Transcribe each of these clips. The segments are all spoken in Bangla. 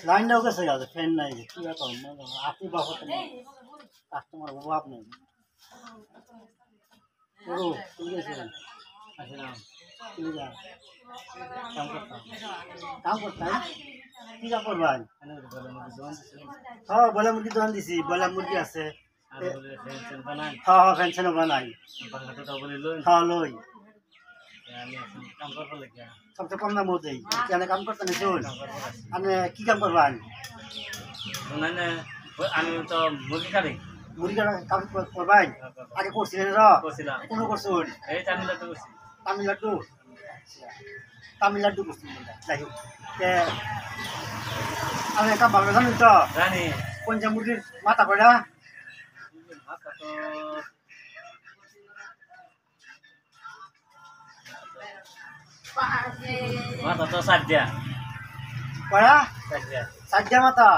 লাইনটাও গেছে গেছে ফ্যান নাই কি ব্যাপার আপনি বাবা কাস্টমার অভাব নেই পুরো ঠিক আছে আসলাম ঠিক আছে কাম করতাম কি কাম করবাই হ্যাঁ বলে মুরগি দোকান দিছি বলে মুরগি আছে হ্যাঁ ফ্যানশনও বানাই হ্যাঁ লই সবচেয়ে কম দাম হতেই কেন কাম করতে নেই চল আপনি কি কাম করবেন আমি তো মুরগি কাটি মুরগি কাম করবেন আগে করছিলেন কোনো করছুন এই তামিলনাড়ু করছি তামিলনাড়ু তামিলনাড়ু করছি যাই হোক আমি কাম ভালো জানেন তো জানি কোন যে মুরগির মাথা কয়টা মাথা তো সাজ্জা কয়টা সাজ্জা সাজ্জা মাথা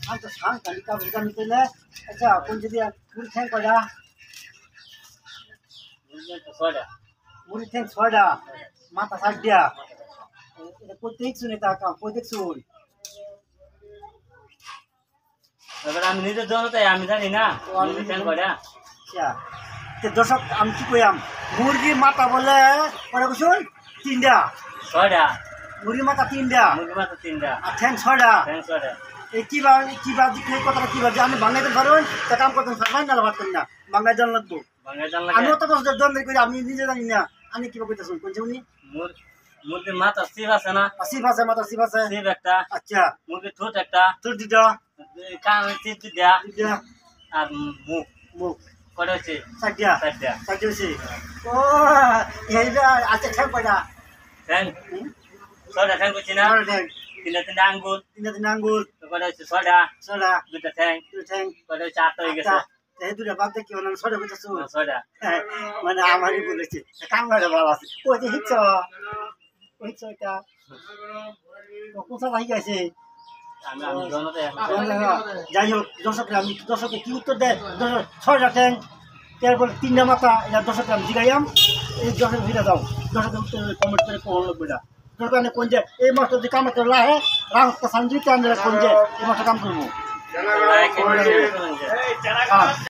আমি তো সাং তালিকা বুঝা নিতে আচ্ছা কোন যদি মুরগি ঠ্যাং কয়টা ছয়টা মুরগি ঠ্যাং ছয়টা মাথা সাজ্জা এটা কই দেখছুন এটা কই দেখছুন এবার আমি নিজের জন্য তাই আমি জানি না মুরগি ঠ্যাং কয়টা আচ্ছা দর্শক আমি কি কইয়াম মুরগির মাথা বলে কয়টা কইছুন তিনটা ছয়টা মুরগির মাথা তিনটা মুরগি মাথা তিনটা আর ঠ্যাং ছয়টা ঠ্যাং ছয়টা এই কিবা দিকে কথাটা কিবা যে আমি বাংলাতে পারবেন তা কাম করতেন পারবেন না পারতেন না বাংলায় জান লাগবো বাংলা জানলা আমি অত বছর জন্ম করি আমি নিজে জানি না আমি কিবা কইতেছেন কোন উনি মুরগির মাথা সিপ আছে না সিফ আছে মাথা সিফ আছে সিপ একটা আচ্ছা মুরগির ঠোঁট একটা তোর দিটা কান চিপ দিয়া দিটা আর মুখ মুখ কয়টা হচ্ছে সাইডা চারটা সাইডা হইছে ও এইটা আছে ঠ্যাং কয়টা ঠ্যাং ছয়টা ঠ্যাং করছি না ছয়টা ঠ্যাং তিনটা আঙ্গুল তিনটা আঙ্গুল কয়টা হচ্ছে ছয়টা ছয়টা দুটা ঠ্যাং দুই ঠ্যাং কয়টা হচ্ছে আটটা হয়ে গেছে এই দুটা বাদ দেখি মানে ছয়টা কইতেছো ছয়টা মানে আমারই বলেছে কাম করে ভালো আছে ওই যে হিচ্ছ ওই ছয়টা কোথা থেকে গেছে আমি জনতে যাই হোক দর্শককে কি উত্তর দেয় ছয়টা ট্যাং তারপর তিনটা মাথা এটা দর্শককে আমি জিগাইয়াম এই দর্শক ভিড়ে দাও দর্শকের উত্তর কমেন্ট করে কোন লাগবে না দরকার কোন যে এই মাছটা যদি কাম করতে লাহে রাস্তা সানজিতে আমরা কোন যে এই মাছটা কাম করবো